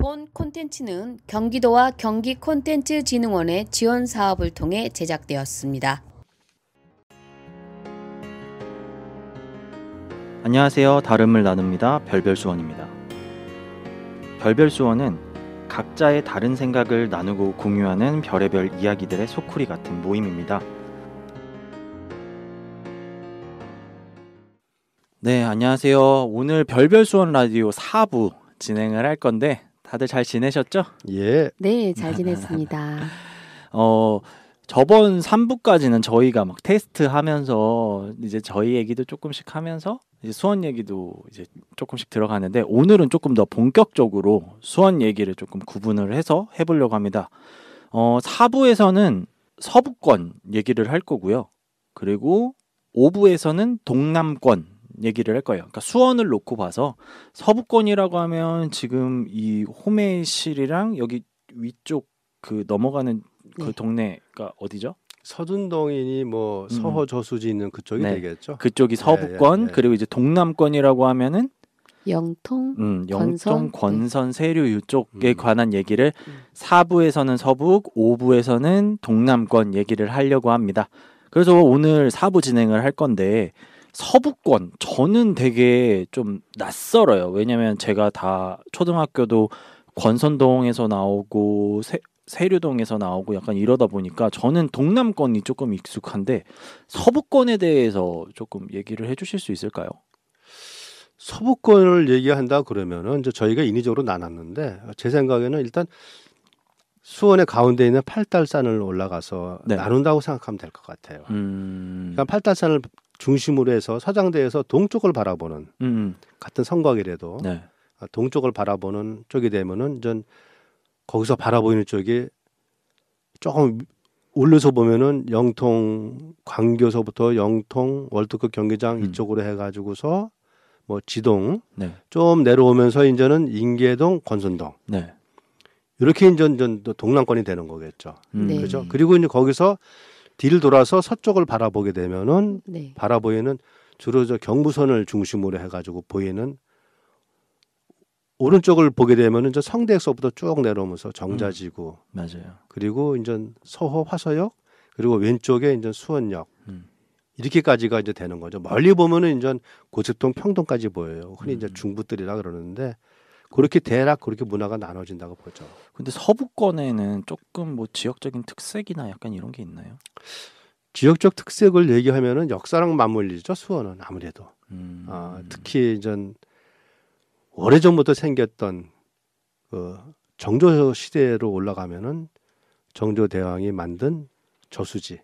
본 콘텐츠는 경기도와 경기콘텐츠진흥원의 지원 사업을 통해 제작되었습니다. 안녕하세요. 다름을 나눕니다. 별별수원입니다. 별별수원은 각자의 다른 생각을 나누고 공유하는 별의별 이야기들의 소쿠리 같은 모임입니다. 네, 안녕하세요. 오늘 별별수원 라디오 4부 진행을 할 건데 다들 잘 지내셨죠? 예. 네, 잘 지냈습니다. 저번 3부까지는 저희가 막 테스트하면서 이제 저희 얘기도 조금씩 하면서 이제 수원 얘기도 이제 조금씩 들어가는데 오늘은 조금 더 본격적으로 수원 얘기를 조금 구분을 해서 해보려고 합니다. 4부에서는 서부권 얘기를 할 거고요. 그리고 5부에서는 동남권 얘기를 할 거예요. 그러니까 수원을 놓고 봐서 서부권이라고 하면 지금 이 호매실이랑 여기 위쪽 그 넘어가는 그 동네가 어디죠? 서둔동이니 뭐 서호 저수지 있는 그쪽이 되겠죠. 그쪽이 서부권. 그리고 이제 동남권이라고 하면은 영통, 영통, 권선, 세류 이쪽에 관한 얘기를 4부에서는 서북, 5부에서는 동남권 얘기를 하려고 합니다. 그래서 오늘 4부 진행을 할 건데 서부권 저는 되게 좀 낯설어요. 왜냐면 제가 다 초등학교도 권선동에서 나오고 세류동에서 나오고 약간 이러다 보니까 저는 동남권이 조금 익숙한데 서부권에 대해서 조금 얘기를 해주실 수 있을까요? 서부권을 얘기한다 그러면은 이제 저희가 인위적으로 나눴는데 제 생각에는 일단 수원의 가운데 있는 팔달산을 올라가서 나눈다고 생각하면 될 것 같아요. 그러니까 팔달산을 중심으로 해서 서장대에서 동쪽을 바라보는 같은 성곽이라도 동쪽을 바라보는 쪽이 되면은 전 거기서 바라보이는 쪽이 조금 올려서 보면은 영통 광교서부터 영통 월드컵 경기장 이쪽으로 해가지고서 뭐 지동 좀 내려오면서 이제는 인계동 권선동 이렇게 이제 동남권이 되는 거겠죠. 그렇죠. 그리고 이제 거기서 뒤를 돌아서 서쪽을 바라보게 되면은 바라보이는 주로 저 경부선을 중심으로 해가지고 보이는 오른쪽을 보게 되면은 저 성대역서부터 쭉 내려오면서 정자지구, 맞아요. 그리고 이제 서호 화서역, 그리고 왼쪽에 이제 수원역 이렇게까지가 이제 되는 거죠. 멀리 보면은 이제 고척동, 평동까지 보여요. 흔히 이제 중부들이라 그러는데 그렇게 대략 그렇게 문화가 나눠진다고 보죠. 근데 서부권에는 조금 뭐 지역적인 특색이나 약간 이런 게 있나요? 지역적 특색을 얘기하면은 역사랑 맞물리죠. 수원은 아무래도 특히 이제 오래전부터 생겼던 그 정조 시대로 올라가면은 정조 대왕이 만든 저수지,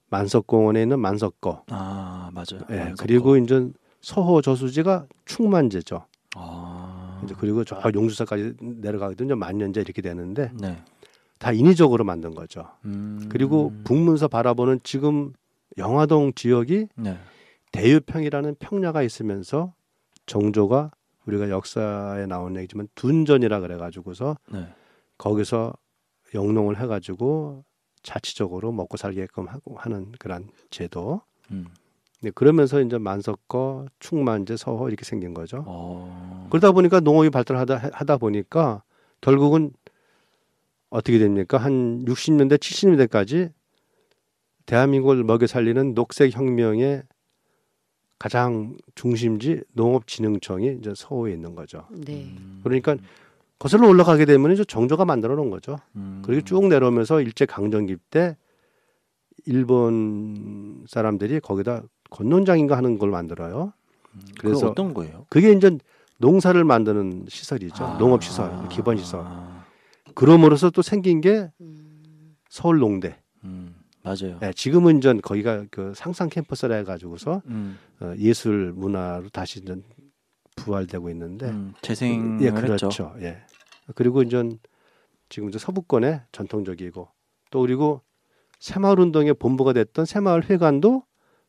만석공원에 있는 만석거. 맞아요. 예, 그리고 이제 서호 저수지가 충만제죠. 이제 그리고 저 용수사까지 내려가거든요. 만년제 이렇게 되는데 다 인위적으로 만든 거죠. 그리고 북문서 바라보는 지금 영화동 지역이 대유평이라는 평야가 있으면서 정조가 우리가 역사에 나온 얘기지만 둔전이라 그래가지고서 거기서 영농을 해가지고 자치적으로 먹고 살게끔 하고 하는 그런 제도. 그러면서 이제 만석거, 충만제, 서호 이렇게 생긴 거죠. 그러다 보니까 농업이 발달하다 보니까 결국은 어떻게 됩니까? 한 60년대, 70년대까지 대한민국을 먹여 살리는 녹색혁명의 가장 중심지 농업진흥청이 이제 서호에 있는 거죠. 그러니까 거슬러 올라가게 되면 이제 정조가 만들어 놓은 거죠. 그리고 쭉 내려오면서 일제 강점기 때 일본 사람들이 거기다 건논장인가 하는 걸 만들어요. 그래서 어떤 거예요? 그게 이제 농사를 만드는 시설이죠. 농업 시설, 기본 시설. 그럼으로써 또 생긴 게 서울농대. 맞아요. 네, 지금은 이제 거기가 그 상상 캠퍼스라 해가지고서 예술 문화로 다시 이제 부활되고 있는데 재생을 그렇죠. 했죠. 예. 그리고 이제 지금 이제 서부권의 전통적이고 또 그리고 새마을운동의 본부가 됐던 새마을회관도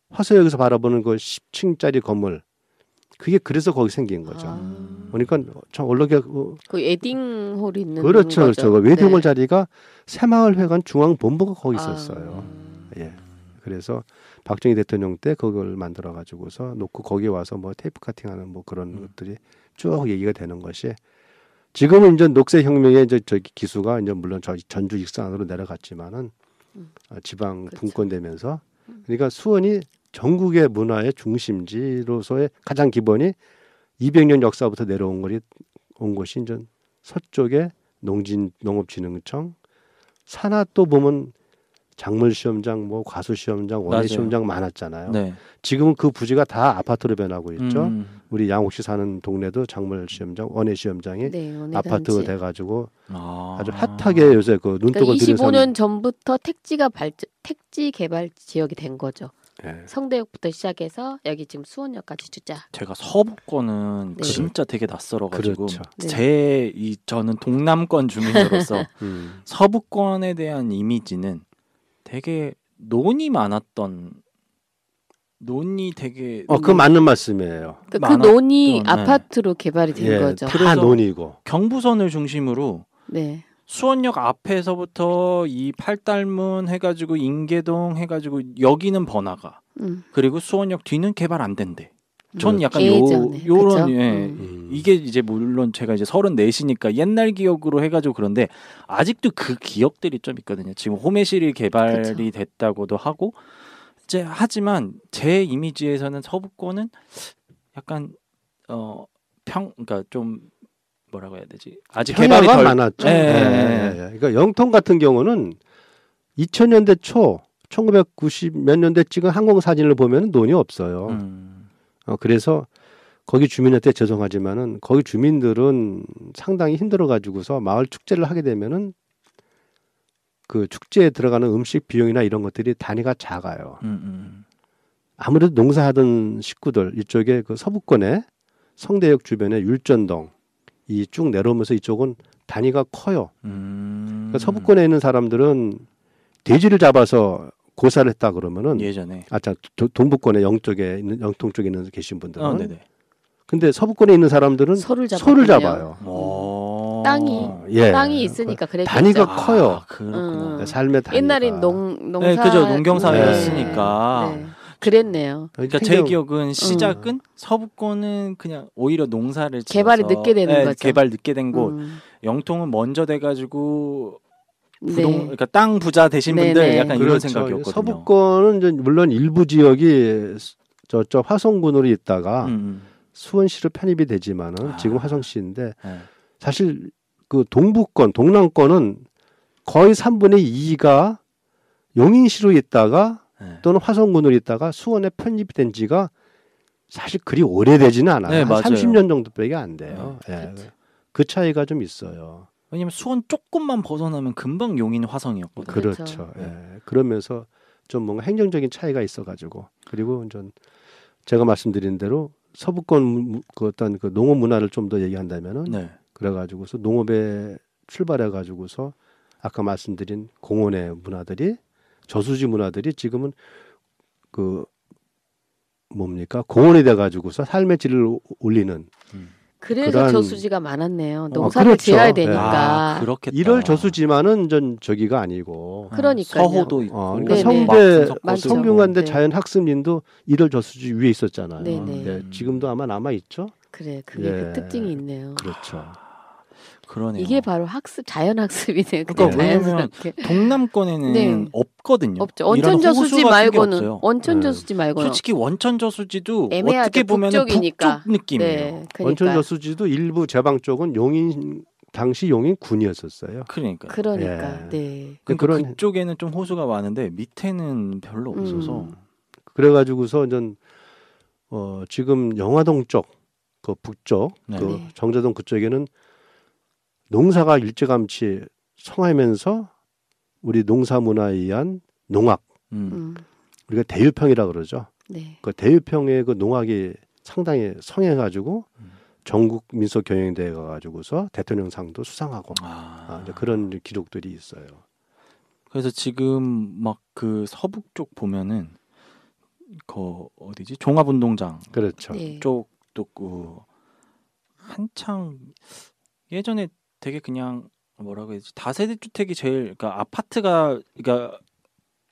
화서역에서 바라보는 그 10층짜리 건물 그게 그래서 거기 생긴 거죠. 그러니까 저 원래 그 웨딩홀이 있는 그렇죠, 거죠. 그렇죠. 웨딩홀 자리가 새마을회관 중앙 본부가 거기 있었어요. 예. 그래서 박정희 대통령 때 그걸 만들어 가지고서 놓고 거기 와서 뭐 테이프 카팅하는 뭐 그런 것들이 쭉 얘기가 되는 것이 지금은 이제 녹색혁명의 이제 저기 기수가 이제 물론 저 전주 익산으로 내려갔지만은 지방 그렇죠. 분권되면서 그러니까 수원이 전국의 문화의 중심지로서의 가장 기본이 200년 역사부터 내려온 거리 온 곳이 이제 서쪽에 농업진흥청, 산하 또 보면 작물시험장, 뭐 과수시험장, 원예시험장 많았잖아요. 네. 지금은 그 부지가 다 아파트로 변하고 있죠. 우리 양옥 씨 사는 동네도 작물시험장, 원예시험장이 네, 아파트가 단지. 돼가지고 아. 아주 핫하게 요새 그 눈독을 그러니까 들인 25년 전부터 택지 개발 지역이 된 거죠. 예. 성대역부터 시작해서 여기 지금 수원역까지 주자. 제가 서부권은 네. 진짜 되게 낯설어가지고 그렇죠. 네. 저는 동남권 주민으로서 음. 서부권에 대한 이미지는 되게 논이 되게 그 맞는 말씀이에요. 그 많았던, 논이 네. 아파트로 개발이 된 예, 거죠. 다 그래서 논이고. 경부선을 중심으로 네. 수원역 앞에서부터 이 팔달문 해가지고 인계동 해가지고 여기는 번화가 그리고 수원역 뒤는 개발 안 된대. 전 약간 예전에, 요런 그쵸? 예. 이게 이제 물론 제가 이제 34시니까 옛날 기억으로 해가지고 그런데 아직도 그 기억들이 좀 있거든요. 지금 호매실이 개발이 그쵸. 됐다고도 하고 이제 하지만 제 이미지에서는 서부권은 약간 그러니까 좀 뭐라고 해야 되지? 아직 개발이 변화가 덜 많았죠. 예. 예. 그러니까 영통 같은 경우는 2000년대 초 1990 몇 년대 찍은 항공 사진을 보면 논이 없어요. 그래서 거기 주민한테 죄송하지만은 거기 주민들은 상당히 힘들어 가지고서 마을 축제를 하게 되면은 그 축제에 들어가는 음식 비용이나 이런 것들이 단위가 작아요. 아무래도 농사하던 식구들 이쪽에 그 서부권에 성대역 주변에 율전동 이 쭉 내려오면서 이쪽은 단위가 커요. 그러니까 서부권에 있는 사람들은 돼지를 잡아서 고사를 했다 그러면은 예전에 동부권에 영쪽에 있는 영통 쪽에 있는 계신 분들은 네네. 근데 서부권에 있는 사람들은 소를 잡아요. 땅이 있으니까 그랬겠죠. 단위가 커요. 그렇구나. 삶의 단위가. 옛날엔 농사 네, 그죠. 농경사회였으니까. 네. 그랬네요. 그러니까 제 기억은 시작은 서부권은 그냥 오히려 농사를 지어서 개발이 늦게 되는 거죠. 개발 늦게 된 곳. 영통은 먼저 돼가지고 그러니까 땅 부자 되신 분들 네네. 약간 이런 그렇죠. 생각이었거든요. 서부권은 이제 물론 일부 지역이 저쪽 화성군으로 있다가 수원시로 편입이 되지만은 지금 화성시인데 네. 사실 그 동부권, 동남권은 거의 3분의 2가 용인시로 있다가 또는 화성군으로 있다가 수원에 편입이 된 지가 사실 그리 오래되지는 않아요. 네, 맞아요. 30년 정도밖에 안 돼요. 예. 그 차이가 좀 있어요. 왜냐면 수원 조금만 벗어나면 금방 용인 화성이었거든요. 그렇죠. 예. 그러면서 좀 뭔가 행정적인 차이가 있어가지고 그리고 좀 제가 말씀드린 대로 서부권 그 어떤 그 농업 문화를 좀 더 얘기한다면은 네. 그래가지고서 농업에 출발해가지고서 아까 말씀드린 공원의 문화들이 저수지 문화들이 지금은 그 뭡니까 공원이 돼가지고서 삶의 질을 올리는 그래서 그러한- 저수지가 많았네요. 농사를 그렇죠. 지어야 되니까. 그렇겠다. 이럴 저수지만은 전 저기가 아니고 그러니까요. 서호도 있고. 그러니까 네네. 성대 많죠. 성균관대 네. 자연학습린도 이럴 저수지 위에 있었잖아요. 네네. 네, 지금도 아마 남아 있죠. 그래, 그게 예. 그 특징이 있네요. 그렇죠. 그러네요. 이게 바로 자연학습이네요. 그러니까 그냥 왜냐면 자연스럽게. 동남권에는 네. 없거든요. 없죠. 원천 이런 저수지 호수 같은 게 말고는 없어요. 원천 네. 저수지 말고는 솔직히 원천 저수지도 애매하죠. 어떻게 보면 북쪽이니까. 북쪽 느낌이에요. 네, 그러니까. 원천 저수지도 일부 제방 쪽은 용인 당시 용인군이었었어요. 그러니까. 그러니까. 예. 네. 그러니까 그런- 그쪽에는 좀 호수가 많은데 밑에는 별로 없어서. 그래가지고서 전 지금 영화동 쪽, 그 북쪽, 네. 그 네. 정자동 그쪽에는 농사가 일찌감치 성하면서 우리 농사 문화에 의한 농악, 우리가 대유평이라 그러죠. 네. 그 대유평의 그 농악이 상당히 성해가지고 전국 민속 경영대회 가가지고서 대통령상도 수상하고 이제 그런 기록들이 있어요. 그래서 지금 막 그 서북 쪽 보면은 그 어디지 종합운동장 그렇죠. 네. 쪽도 그 한창 예전에 되게 그냥 뭐라고 해야지 다세대 주택이 제일 그러니까 아파트가 그러니까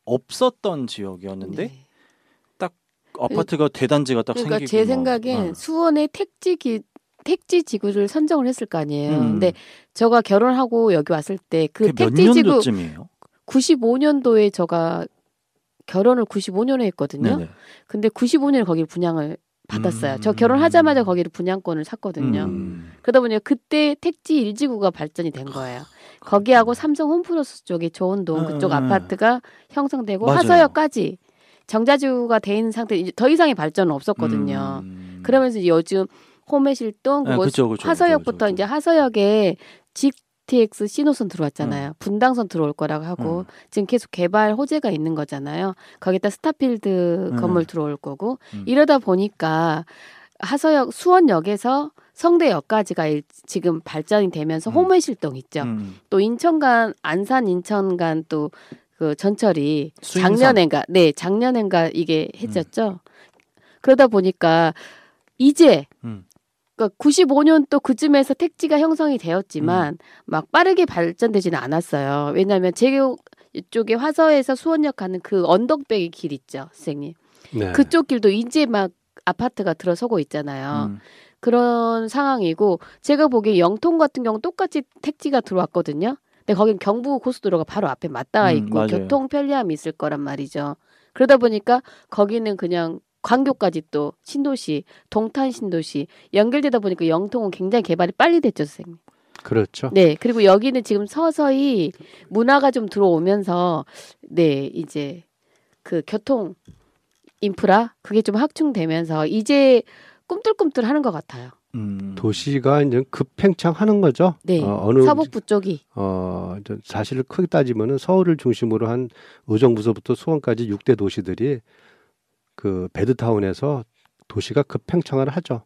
없었던 지역이었는데 네. 딱 아파트가 대단지가 딱 그러니까 생기고 제 막, 생각엔 수원의 택지 지구를 선정을 했을 거 아니에요. 근데 제가 결혼하고 여기 왔을 때 그 몇 택지 지구 년도쯤이에요? 95년도에 제가 결혼을 95년에 했거든요. 네네. 근데 95년에 거기를 분양을 받았어요. 저 결혼하자마자 거기를 분양권을 샀거든요. 그러다 보니까 그때 택지 1지구가 발전이 된 거예요. 거기하고 삼성 홈플러스 쪽에 조원동 그쪽 아파트가 형성되고 맞아요. 하서역까지 정자지구가 돼 있는 상태. 이제 더 이상의 발전은 없었거든요. 그러면서 요즘 홈해실동 그리고 그쵸, 하서역부터 그쵸. 이제 하서역에 GTX 신호선 들어왔잖아요. 분당선 들어올 거라고 하고 지금 계속 개발 호재가 있는 거잖아요. 거기다 스타필드 건물 들어올 거고 이러다 보니까 하서역 수원역에서 성대역까지가 지금 발전이 되면서 홈해실동 있죠. 또 인천간 안산 인천간 또 그 전철이 수인선. 작년엔가 이게 해졌죠. 그러다 보니까 이제 그러니까 95년 또 그쯤에서 택지가 형성이 되었지만 막 빠르게 발전되지는 않았어요. 왜냐하면 제 이쪽에 화서에서 수원역 가는 그 언덕배기 길 있죠, 선생님. 네. 그쪽 길도 이제 막 아파트가 들어서고 있잖아요. 그런 상황이고 제가 보기에 영통 같은 경우 똑같이 택지가 들어왔거든요. 근데 거긴 경부 고속도로가 바로 앞에 맞닿아 있고 맞아요. 교통 편리함이 있을 거란 말이죠. 그러다 보니까 거기는 그냥 광교까지 또 신도시, 동탄 신도시 연결되다 보니까 영통은 굉장히 개발이 빨리 됐죠, 선생님. 그렇죠. 네, 그리고 여기는 지금 서서히 문화가 좀 들어오면서 네 이제 그 교통 인프라 그게 좀 확충되면서 이제 꿈틀꿈틀하는 것 같아요. 도시가 이제 급팽창하는 거죠. 네, 어느 서북부 쪽이. 이제 사실 크게 따지면은 서울을 중심으로 한 의정부서부터 수원까지 6대 도시들이 그 베드타운에서 도시가 급팽창을 하죠.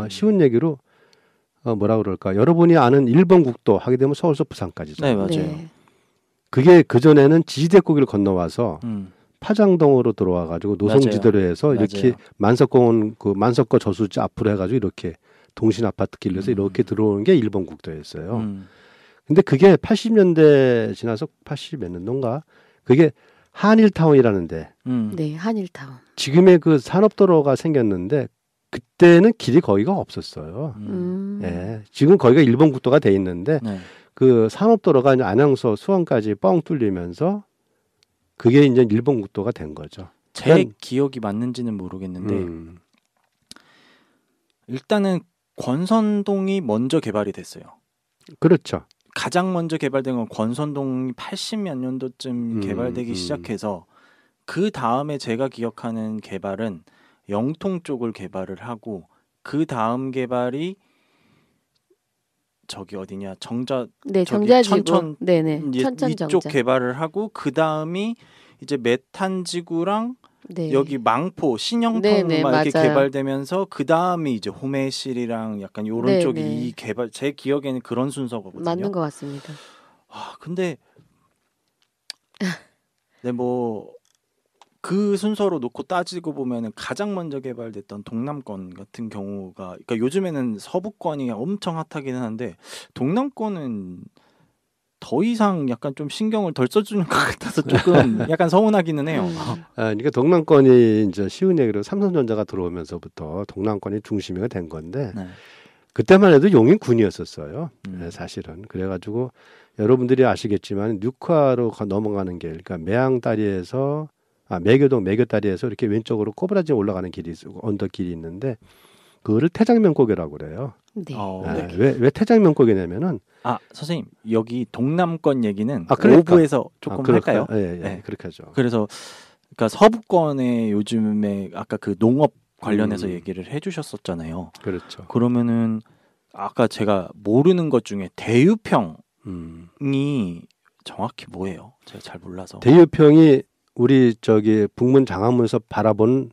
쉬운 얘기로 뭐라 그럴까? 여러분이 아는 일본 국도 하게 되면 서울서 부산까지죠. 네, 맞아요. 네. 그게 그 전에는 지지대고기를 건너와서 파장동으로 들어와 가지고 노송지대로 해서 이렇게 맞아요. 만석공원 그 만석거 저수지 앞으로 해가지고 이렇게 동신 아파트 길에서 이렇게 들어오는 게 일본 국도였어요. 근데 그게 80년대 지나서 80 몇 년도인가 그게 한일타운이라는데 네, 한일타운. 지금의 그 산업도로가 생겼는데 그때는 길이 거기가 없었어요. 예, 지금 거기가 일본 국도가 돼 있는데 네. 그 산업도로가 이제 안양서 수원까지 뻥 뚫리면서 그게 이제 일본 국도가 된 거죠. 제 그러니까 기억이 맞는지는 모르겠는데 일단은 권선동이 먼저 개발이 됐어요. 그렇죠. 가장 먼저 개발된 건 권선동이 80몇 년도쯤 개발되기 시작해서 그 다음에 제가 기억하는 개발은 영통 쪽을 개발을 하고 그 다음 개발이 저기 어디냐 정자 네, 저기 정자지구. 천천 네네. 이제 천천 위쪽 정자. 개발을 하고 그 다음이 이제 메탄지구랑 네. 여기 망포 신영통 네네, 막 이렇게 맞아요. 개발되면서 그 다음이 이제 호매실이랑 약간 요런 네네. 쪽이 이 개발 제 기억에는 그런 순서거든요. 맞는 것 같습니다. 근데 네 뭐 그 순서로 놓고 따지고 보면은 가장 먼저 개발됐던 동남권 같은 경우가 그러니까 요즘에는 서부권이 엄청 핫하기는 한데 동남권은 더 이상 약간 좀 신경을 덜 써주는 것 같아서 조금 약간 서운하기는 해요. 그러니까 동남권이 이제 쉬운 얘기로 삼성전자가 들어오면서부터 동남권이 중심이 된 건데 네. 그때만 해도 용인군이었었어요. 네, 사실은 그래가지고 여러분들이 아시겠지만 뉴카로 넘어가는 길, 그러니까 매양다리에서 매교동 매교다리에서 이렇게 왼쪽으로 꼬부라지 올라가는 길이 언덕길이 있는데 그거를 태장면고개라고 그래요. 네. 네. 왜 태장면고개냐면은 선생님 여기 동남권 얘기는 그러니까. 5부에서 조금 할까요? 예, 네. 그렇게 하죠. 그래서 그러니까 서부권에 요즘에 아까 그 농업 관련해서 얘기를 해주셨었잖아요. 그렇죠. 그러면은 아까 제가 모르는 것 중에 대유평이 정확히 뭐예요? 제가 잘 몰라서. 대유평이 우리 저기 북문 장안문에서 바라본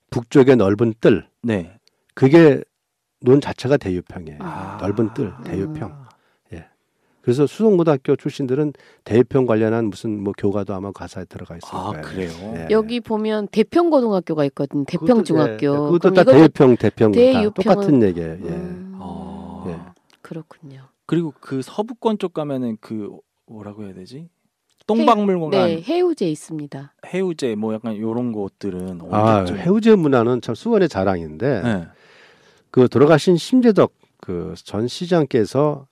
북쪽의 넓은 뜰. 네. 그게 논 자체가 대유평이에요. 넓은 뜰, 대유평. 예. 그래서 수성고등학교 출신들은 대유평 관련한 무슨 뭐 교과도 아마 가사에 들어가 있을 거예요. 그래요? 예. 여기 보면 대평고등학교가 있거든요. 대평중학교. 그것도 다 대유평, 대평 다 대유평은- 똑같은 얘기예요. 예. 예. 그렇군요. 그리고 그 서부권 쪽 가면은 그 뭐라고 해야 되지? 똥박물관, 네, 해우제 있습니다. 해우제 뭐 약간 요런 곳들은 어디죠? 해우제 문화는 참 수원의 자랑인데 네. 그 돌아가신 심재덕 그 전 시장께서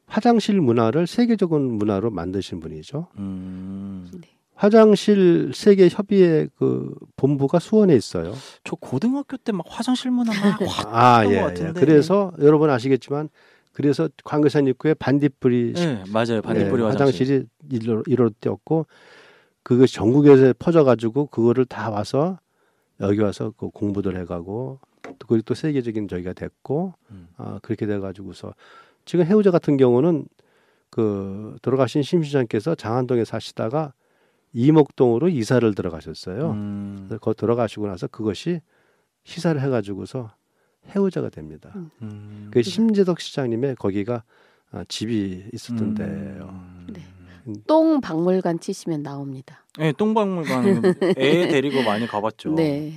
화장실 문화를 세계적인 문화로 만드신 분이죠. 네. 화장실 세계 협의회 그 본부가 수원에 있어요. 저 고등학교 때 막 화장실 문화 막확 예, 것 같은데. 그래서 여러분 아시겠지만 그래서 광교산 입구에 반딧불이 네, 맞아요. 반딧불이 화장실이 일로 뛰었고 그것이 전국에서 퍼져가지고 그거를 다 와서 여기 와서 그 공부들 해가고 그리고 또 세계적인 저기가 됐고 그렇게 돼가지고서 지금 해우자 같은 경우는 그 돌아가신 심 시장께서 장안동에 사시다가 이목동으로 이사를 들어가셨어요. 그래서 거기 들어가시고 나서 그것이 시사를 해가지고서 해우자가 됩니다. 그 심재덕 시장님의 거기가 집이 있었던 데예요. 네. 똥박물관 치시면 나옵니다. 네, 똥박물관 애 데리고 많이 가봤죠. 네.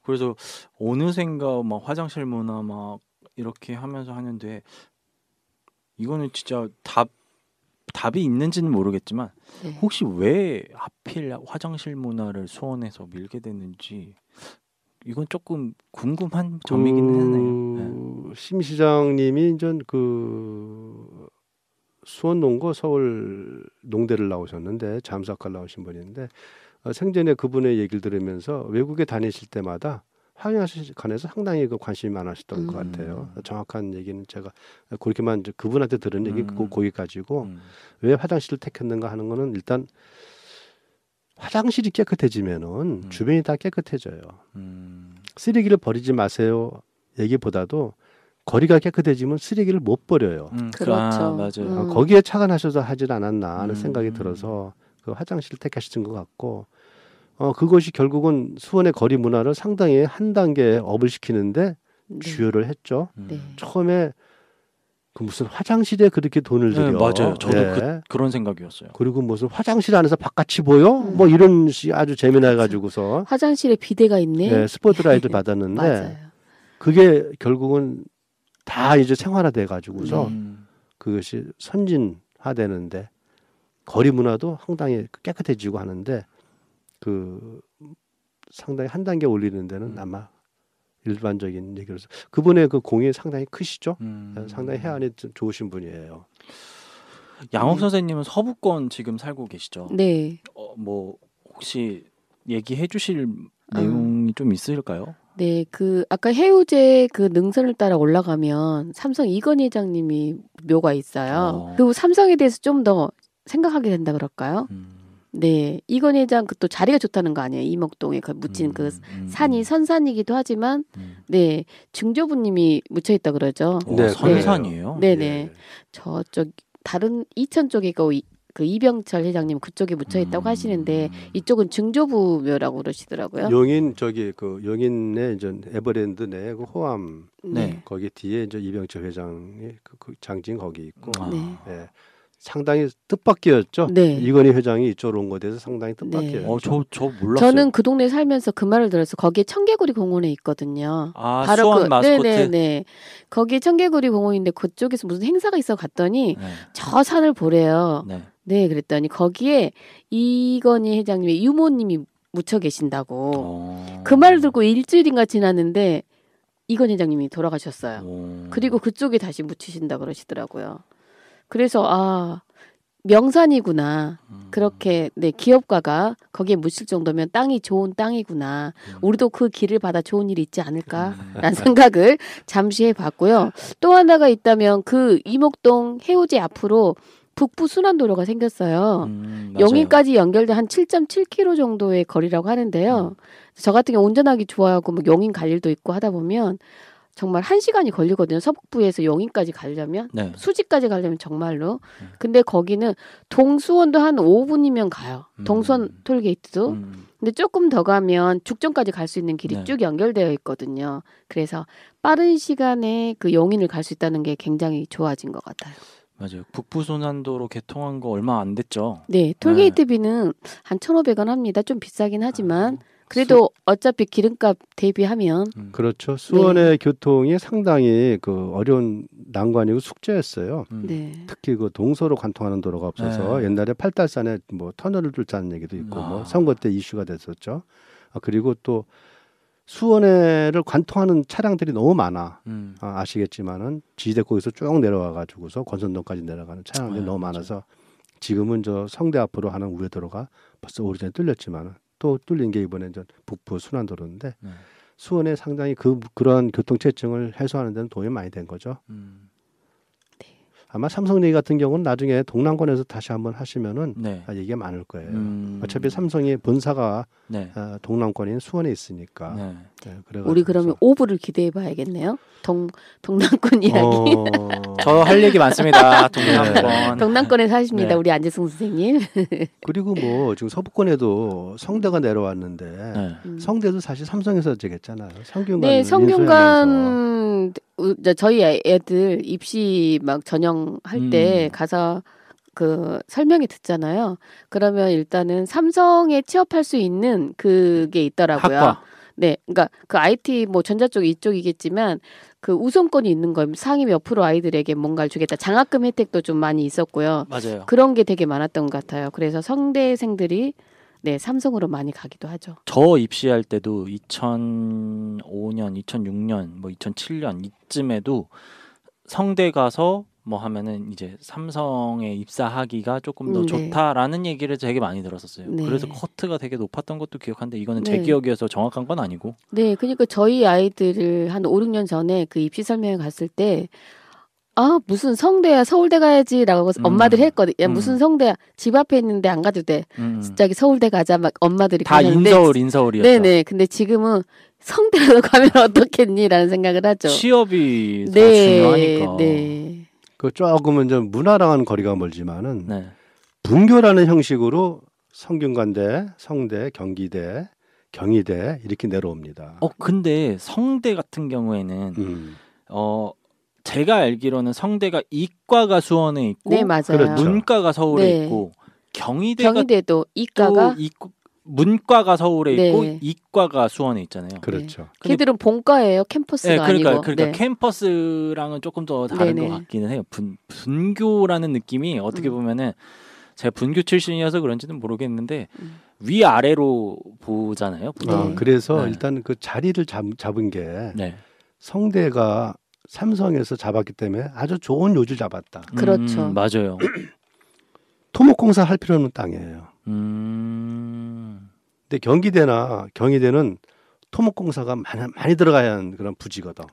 그래서 어느샌가 막 화장실 문화 막 이렇게 하면서 하는데 이거는 진짜 답이 있는지는 모르겠지만 네. 혹시 왜 하필 화장실 문화를 수원에서 밀게 됐는지 이건 조금 궁금한 점이긴 하네요. 심 시장님이 이제 그 수원 농고 서울 농대를 나오셨는데 잠수학과를 나오신 분인데 생전에 그분의 얘기를 들으면서 외국에 다니실 때마다 화장실에 관해서 상당히 그 관심이 많으셨던 것 같아요. 정확한 얘기는 제가 그렇게만 이제 그분한테 들은 얘기 거기까지고 왜 화장실을 택했는가 하는 거는 일단 화장실이 깨끗해지면은 주변이 다 깨끗해져요. 쓰레기를 버리지 마세요 얘기보다도 거리가 깨끗해지면 쓰레기를 못 버려요. 그렇죠. 맞아요. 거기에 착안하셔서 하질 않았나 하는 생각이 들어서 그 화장실을 택하신 것 같고 그것이 결국은 수원의 거리 문화를 상당히 한 단계 업을 시키는데 주요를 했죠. 네. 처음에 그 무슨 화장실에 그렇게 돈을 들여. 네, 맞아요. 저도 그런 생각이었어요. 그리고 무슨 화장실 안에서 바깥이 보여? 뭐 이런 식 아주 재미나가지고서 화장실에 비데가 있네. 네, 스포트라이트 받았는데 맞아요. 그게 결국은 다 이제 생활화돼 가지고서 그것이 선진화되는데 거리 문화도 상당히 깨끗해지고 하는데 그 상당히 한 단계 올리는 데는 아마 일반적인 얘기로서 그분의 그 공이 상당히 크시죠. 상당히 해안이 좋으신 분이에요. 양옥 선생님은 서부권 지금 살고 계시죠? 네. 뭐 혹시 얘기해 주실 내용이 좀 있으실까요? 네, 그 아까 해우제 그 능선을 따라 올라가면 삼성 이건희 회장님이 묘가 있어요. 그리고 삼성에 대해서 좀 더 생각하게 된다 그럴까요? 네, 이건희 회장 그 또 자리가 좋다는 거 아니에요? 이목동에 그 묻힌 그 산이 선산이기도 하지만, 네, 증조부님이 묻혀 있다 그러죠. 네, 선산이에요? 네네. 예. 저쪽 다른 이천 쪽에 그 이병철 회장님 그쪽에 묻혀 있다고 하시는데 이쪽은 증조부 묘라고 그러시더라고요. 용인 저기 그 용인에 이제 에버랜드 내 그 호암 네. 거기 뒤에 이제 이병철 회장의 그 장진 거기 있고 네. 예. 상당히 뜻밖이었죠. 네. 이건희 회장이 이쪽으로 온 것에 대해서 상당히 뜻밖이에요. 저 몰랐어요. 저는 그 동네 살면서 그 말을 들어서 거기에 청개구리 공원에 있거든요. 바로 수원 마스코트. 네네네. 거기에 청개구리 공원인데 그쪽에서 무슨 행사가 있어 갔더니 저 산을 보래요. 네, 그랬더니 거기에 이건희 회장님의 유모님이 묻혀 계신다고. 그 말을 듣고 일주일인가 지났는데 이건희 회장님이 돌아가셨어요. 그리고 그쪽에 다시 묻히신다 그러시더라고요. 그래서 명산이구나. 그렇게 네 기업가가 거기에 묻힐 정도면 땅이 좋은 땅이구나. 우리도 그 길을 받아 좋은 일이 있지 않을까라는 생각을 잠시 해봤고요. 또 하나가 있다면 그 이목동 해우제 앞으로 북부 순환도로가 생겼어요. 용인까지 연결된 한 7.7km 정도의 거리라고 하는데요. 저 같은 경우 운전하기 좋아하고 뭐 용인 갈 일도 있고 하다 보면 정말 1시간이 걸리거든요. 서북부에서 용인까지 가려면 수지까지 가려면 정말로. 근데 거기는 동수원도 한 5분이면 가요. 동수원 톨게이트도. 근데 조금 더 가면 죽전까지 갈 수 있는 길이 쭉 연결되어 있거든요. 그래서 빠른 시간에 그 용인을 갈 수 있다는 게 굉장히 좋아진 것 같아요. 맞아요. 북부순환도로 개통한 거 얼마 안 됐죠. 네, 톨게이트비는 한 1,500원 합니다. 좀 비싸긴 하지만 그래도 어차피 기름값 대비하면 그렇죠. 수원의 교통이 상당히 그 어려운 난관이고 숙제였어요. 네. 특히 그 동서로 관통하는 도로가 없어서 옛날에 팔달산에 뭐 터널을 뚫자는 얘기도 있고 뭐 선거 때 이슈가 됐었죠. 그리고 또 수원에를 관통하는 차량들이 너무 많아. 아시겠지만은 지대국에서 쭉 내려와 가지고서 권선동까지 내려가는 차량들이 너무 많아서 지금은 저 성대 앞으로 하는 우회도로가 벌써 오래전에 뚫렸지만은 또 뚫린 게 이번에 저 북부 순환도로인데 수원에 상당히 그런 교통체증을 해소하는 데는 도움이 많이 된 거죠. 아마 삼성얘기 같은 경우는 나중에 동남권에서 다시 한번 하시면은 네. 얘기가 많을 거예요. 어차피 삼성의 본사가 네. 동남권인 수원에 있으니까. 네. 네, 우리 그러면 오브를 기대해봐야겠네요. 동남권 이야기. 저 할 얘기 많습니다. 동남권. 동남권에 사십니다. 네. 우리 안재승 선생님. 그리고 뭐 지금 서부권에도 성대가 내려왔는데 네. 성대도 사실 삼성에서 제겠잖아요. 성균관. 네, 성균관 저희 애들 입시 막 전형할 때 가서 그 설명회 듣잖아요. 그러면 일단은 삼성에 취업할 수 있는 그게 있더라고요. 학과. 네, 그러니까 그 IT 뭐 전자 쪽 이쪽이겠지만 그 우선권이 있는 거예요. 상위 몇 프로 아이들에게 뭔가를 주겠다. 장학금 혜택도 좀 많이 있었고요. 맞아요. 그런 게 되게 많았던 것 같아요. 그래서 성대생들이 네, 삼성으로 많이 가기도 하죠. 저 입시할 때도 2005년, 2006년, 뭐 2007년 이쯤에도 성대 가서 뭐 하면은 이제 삼성에 입사하기가 조금 더 네. 좋다라는 얘기를 되게 많이 들었었어요. 네. 그래서 커트가 되게 높았던 것도 기억하는데 이거는 네. 제 기억이어서 정확한 건 아니고. 네, 그러니까 저희 아이들을 한 5, 6년 전에 그 입시 설명회 갔을 때 아, 무슨 성대야, 서울대 가야지라고 엄마들이 했거든. 야, 무슨 성대야, 집 앞에 있는데 안 가도 돼. 진짜 서울대 가자, 막 엄마들이 다 그러는데 인서울이었죠. 네네. 근데 지금은 성대라도 가면 어떻겠니라는 생각을 하죠. 취업이 더 네, 중요하니까. 네. 그 조금은 좀 문화랑은 거리가 멀지만은 네. 분교라는 형식으로 성균관대, 성대, 경기대, 경희대 이렇게 내려옵니다. 근데 성대 같은 경우에는 제가 알기로는 성대가 이과가 수원에 있고 네, 맞아요. 그렇죠. 문과가 서울에 네. 있고 경희대가 경희대도 이과가 문과가 서울에 네. 있고 이과가 수원에 있잖아요. 그렇죠. 근데- 걔들은 본과예요. 캠퍼스가 그러니까 아니고. 그러니까 네. 캠퍼스랑은 조금 더 다른 네네. 것 같기는 해요. 분교라는 느낌이 어떻게 보면은 제가 분교 출신이어서 그런지는 모르겠는데 위 아래로 보잖아요. 네. 그래서 네. 일단 그 자리를 잡은 게 네. 성대가 삼성에서 잡았기 때문에 아주 좋은 요지를 잡았다. 그렇죠. 맞아요. 토목공사 할 필요 없는 땅이에요. 근데 경희대는 토목공사가 많이 들어가야 하는 그런 부지거든.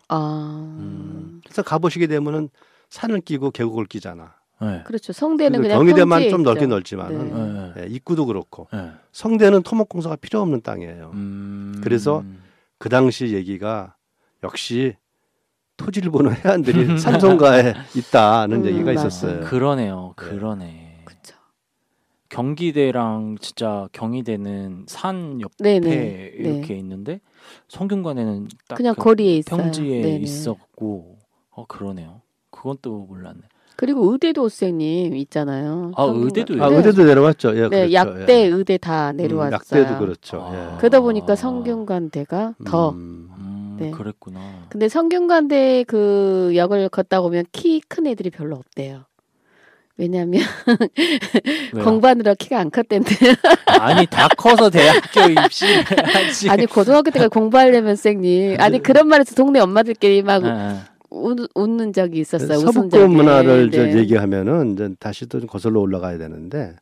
그래서 가보시게 되면은 산을 끼고 계곡을 끼잖아. 네. 그렇죠. 성대는 그냥 경희대만 평지에 좀 있죠. 넓긴 넓지만은 네. 입구도 그렇고 네. 성대는 토목공사가 필요 없는 땅이에요. 그래서 그 당시 얘기가 역시 토지를 보는 해안들이 삼성가에 있다는 얘기가 맞아요. 있었어요. 그러네요. 네. 그러네. 그렇죠. 경기대랑 진짜 경희대는 산 옆에 네네. 이렇게 있는데 성균관에는 딱 그냥 그 거리에 있어요. 평지에 네네. 있었고 그러네요. 그건 또 몰랐네. 그리고 의대도 선생님 있잖아요. 의대도요? 의대도 내려왔죠. 예, 네, 그렇죠. 약대, 예. 의대 다 내려왔어요. 약대도 그렇죠. 예. 그러다 보니까 성균관대가 더. 네. 그랬구나. 근데 성균관대 그 역을 걷다 보면 키 큰 애들이 별로 없대요. 왜냐하면 왜요? 공부하느라 키가 안 컸댄데. 아니 다 커서 대학교 입시하지. 아니 고등학교 때까지 공부하려면 쌤님. 아니 그런 말에서 동네 엄마들끼리 막 웃는 적이 있었어요. 서북권 문화를 네. 얘기하면은 이제 다시 또 거슬러 올라가야 되는데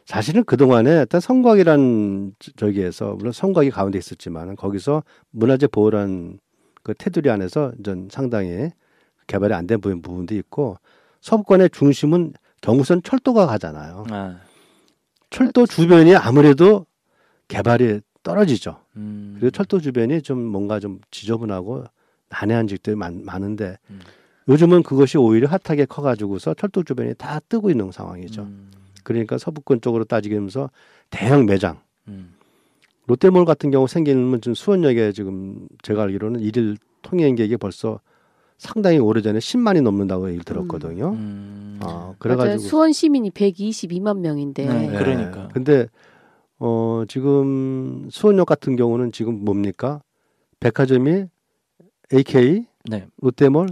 사실은 그 동안에 어떤 성곽이란 저기에서 물론 성곽이 가운데 있었지만 거기서 문화재 보호란 그 테두리 안에서 전 상당히 개발이 안 된 부분도 있고 서북권의 중심은 경부선 철도가 가잖아요. 철도 주변이 아무래도 개발이 떨어지죠. 그리고 철도 주변이 좀 뭔가 좀 지저분하고 난해한 집들이 많은데 요즘은 그것이 오히려 핫하게 커가지고서 철도 주변이 다 뜨고 있는 상황이죠. 그러니까 서북권 쪽으로 따지면서 대형 매장, 롯데몰 같은 경우 생기는 좀 수원역에 지금 제가 알기로는 일일 통행객이 벌써 상당히 오래전에 10만이 넘는다고 얘기를 들었거든요. 그래가지고 수원 시민이 122만 명인데. 네. 그러니까. 근데 지금 수원역 같은 경우는 지금 뭡니까? 백화점이 AK, 네. 롯데몰,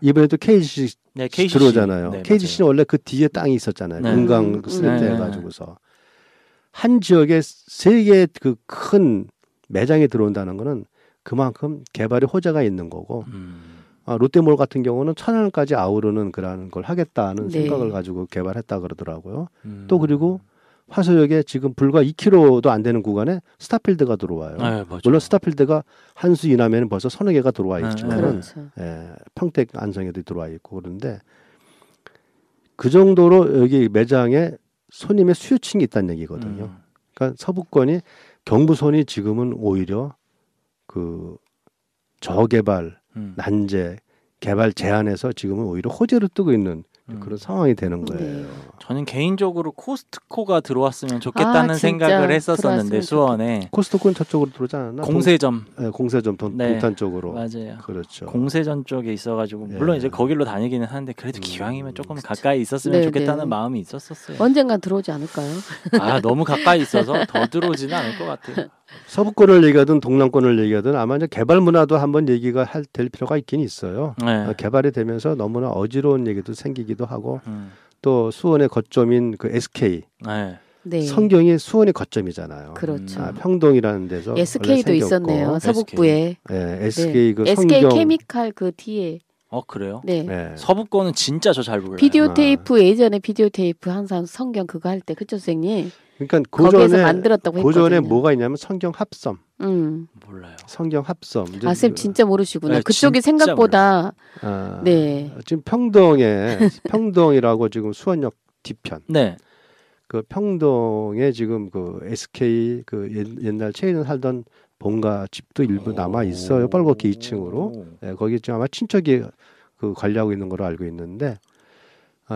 이번에도 KGC 네, KGC 들어오잖아요. 네, KGC는 원래 그 뒤에 땅이 있었잖아요. 네. 금강 슬래트 해가지고서 한 지역에 세 개의 그 큰 매장이 들어온다는 거는 그만큼 개발에 호재가 있는 거고 롯데몰 같은 경우는 1,000원까지 아우르는 그런 걸 하겠다는 네. 생각을 가지고 개발했다 그러더라고요. 또 그리고 화서역에 지금 불과 2km도 안 되는 구간에 스타필드가 들어와요. 네, 물론 스타필드가 한수 이남에는 벌써 서너 개가 들어와 있지만 그렇죠. 평택 안성에도 들어와 있고 그런데 그 정도로 여기 매장에 손님의 수요층이 있다는 얘기거든요. 그러니까 서부권이 경부선이 지금은 오히려 그 저개발, 난제, 개발 제한에서 지금은 오히려 호재로 뜨고 있는 그런 상황이 되는 거예요. 네. 저는 개인적으로 코스트코가 들어왔으면 좋겠다는 생각을 했었었는데 수원에 코스트코는 저쪽으로 들어오지 않았나? 공세점, 공세점 네. 동탄 쪽으로. 맞아요. 그렇죠. 공세점 쪽에 있어가지고 물론 이제 거길로 다니기는 하는데 그래도 기왕이면 조금 가까이 있었으면 네, 좋겠다는 네. 마음이 있었었어요. 언젠간 들어오지 않을까요? 너무 가까이 있어서 더 들어오지는 않을 것 같아요. 서부권을 얘기하든 동남권을 얘기하든 아마 이제 개발 문화도 한번 얘기가 될 필요가 있긴 있어요. 네. 개발이 되면서 너무나 어지러운 얘기도 생기기도 하고 또 수원의 거점인 그 SK 네. 네. 성경이 수원의 거점이잖아요. 그렇죠. 평동이라는 데서 SK도 있었네요. 서북부에. SK 그 SK 성경 케미칼 그 뒤에. 그래요? 네. 서부권은 진짜 저 잘 몰라요. 비디오 테이프 예전에 비디오 테이프 항상 성경 그거 할 때 그쵸 선생님? 그러니까 거기에서 만들었다고 했거든요. 고전에 뭐가 있냐면 성경 합섬. 몰라요. 성경 합섬. 쌤 진짜 모르시구나. 네, 그쪽이 진짜 생각보다 네. 지금 평동이라고 지금 수원역 뒤편. 네. 그 평동에 지금 그 SK 그 옛날 최인은 살던 본가 집도 일부 남아 있어요. 뻘겋게 2층으로. 네, 거기 지금 아마 친척이 그 관리하고 있는 걸로 알고 있는데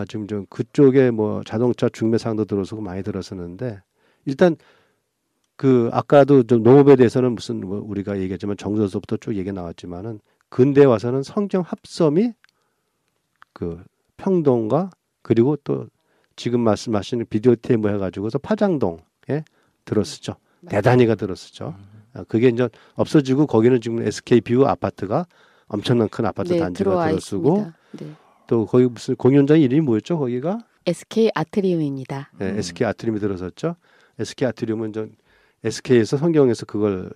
지금 좀 그쪽에 뭐 자동차 중매상도 들어서고 많이 들어서는데 일단 그 아까도 좀 농업에 대해서는 무슨 뭐 우리가 얘기했지만 정서서부터 쭉 얘기 나왔지만은 근대 와서는 성경 합섬이 그 평동과 그리고 또 지금 말씀하시는 비디오 테이프 해가지고서 파장동에 들어서죠. 대단히가 들어서죠. 그게 이제 없어지고 거기는 지금 SK 뷰 아파트가 엄청난 큰 아파트 단지가 들어서고 네. 또 거기 무슨 공연장 이름이 뭐였죠? 거기가 SK 아트리움입니다. 네, SK 아트리움이 들어섰죠. SK 아트리움은 전 SK에서 성경에서 그걸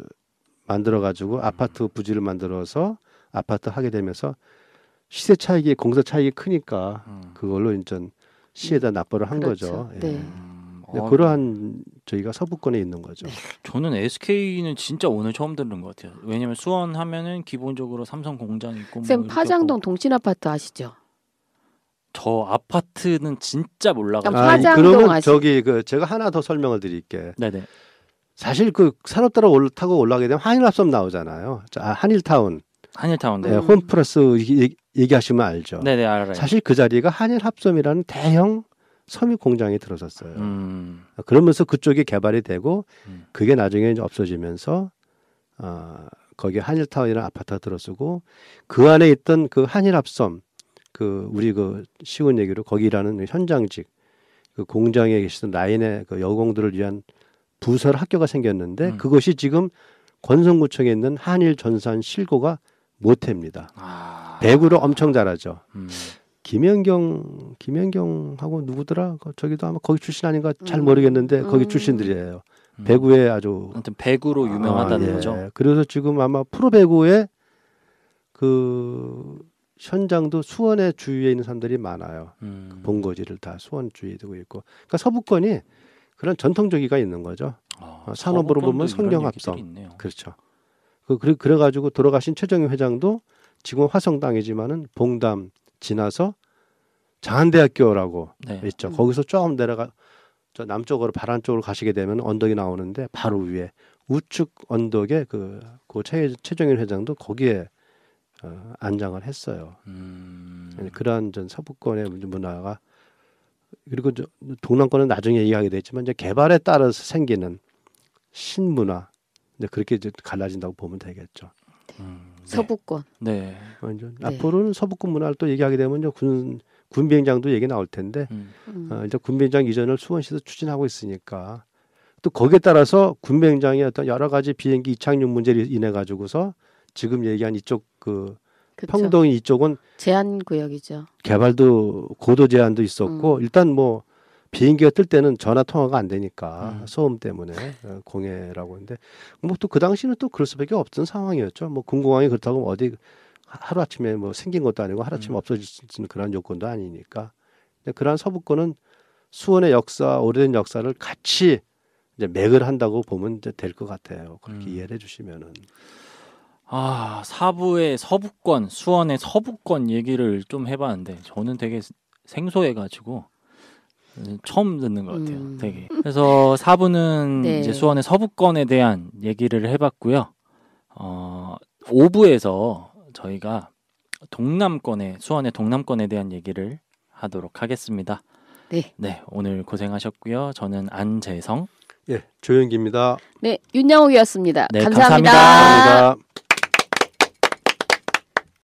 만들어 가지고 아파트 부지를 만들어서 아파트 하게 되면서 시세 차익이 공사 차익이 크니까 그걸로 이제 시에다 납부를 한 그렇죠. 거죠. 예. 네. 그러한 저희가 서부권에 있는 거죠. 네. 저는 SK는 진짜 오늘 처음 듣는 것 같아요. 왜냐면 수원 하면은 기본적으로 삼성 공장 있고 쌤 뭐 파장동 동신 아파트 아시죠? 저 아파트는 진짜 몰라가지고. 파장동 그러면 저기 그 제가 하나 더 설명을 드릴게. 네네. 사실 그 산업따라 타고 올라가게 되면 한일합섬 나오잖아요. 한일타운. 한일타운. 네, 홈플러스 얘기하시면 알죠. 네네 알아요. 사실 그 자리가 한일합섬이라는 대형 섬유 공장이 들어섰어요. 그러면서 그쪽이 개발이 되고 그게 나중에 이제 없어지면서 거기 한일타운이라는 아파트가 들어서고 그 안에 있던 그 한일합섬 그 우리 그 쉬운 얘기로 거기라는 현장직 그 공장에 계시던 라인의 그 여공들을 위한 부설 학교가 생겼는데 그것이 지금 권성구청에 있는 한일전산 실고가 모태입니다. 배구를 엄청 잘하죠. 김연경하고 누구더라? 저기도 아마 거기 출신 아닌가 잘 모르겠는데 거기 출신들이에요. 배구에 아주 아무튼 배구로 유명하다는 거죠. 그래서 지금 아마 프로 배구에 그 현장도 수원의 주위에 있는 사람들이 많아요. 그 본거지를 다 수원 주위에 두고 있고. 그러니까 서부권이 그런 전통적이가 있는 거죠. 산업으로 보면 성경합성. 그렇죠. 그래가지고 돌아가신 최정희 회장도 지금 화성당이지만은 봉담 지나서 장안대학교라고 있죠. 거기서 조금 내려가 저 남쪽으로 바란 쪽으로 가시게 되면 언덕이 나오는데 바로 위에 우측 언덕에 그 최정일 회장도 거기에 안장을 했어요. 그러한 전 서부권의 문화가 그리고 동남권은 나중에 이야기 되지만 이제 개발에 따라서 생기는 신문화 이제 그렇게 이제 갈라진다고 보면 되겠죠. 서부권. 네. 앞으로는 서부권 문화를 또 얘기하게 되면 이제 군 비행장도 얘기 나올 텐데 이제 군 비행장 이전을 수원시에서 추진하고 있으니까 또 거기에 따라서 군 비행장의 어떤 여러 가지 비행기 이착륙 문제를 인해 가지고서 지금 얘기한 이쪽 그 평동 이쪽은 제한 구역이죠. 개발도 고도 제한도 있었고 일단 뭐 비행기가 뜰 때는 전화 통화가 안 되니까 소음 때문에 공해라고 하는데 뭐 또 그 당시는 또 그럴 수밖에 없던 상황이었죠. 뭐 군공항이 그렇다고 어디 하루 아침에 뭐 생긴 것도 아니고 하루 아침에 없어지는 그런 요건도 아니니까. 근데 그러한 서부권은 수원의 역사, 오래된 역사를 같이 이제 맥을 한다고 보면 이제 될 것 같아요. 그렇게 이해를 해주시면은. 아, 사부의 서부권, 수원의 서부권 얘기를 좀 해봤는데 저는 되게 생소해가지고 처음 듣는 것 같아요. 되게. 그래서 사부는 네. 이제 수원의 서부권에 대한 얘기를 해봤고요. 5부에서 저희가 동남권에 수원의 동남권에 대한 얘기를 하도록 하겠습니다. 네. 네, 오늘 고생하셨고요. 저는 안재성. 예, 조영기입니다. 네, 윤영옥이었습니다. 네, 감사합니다. 감사합니다. 감사합니다.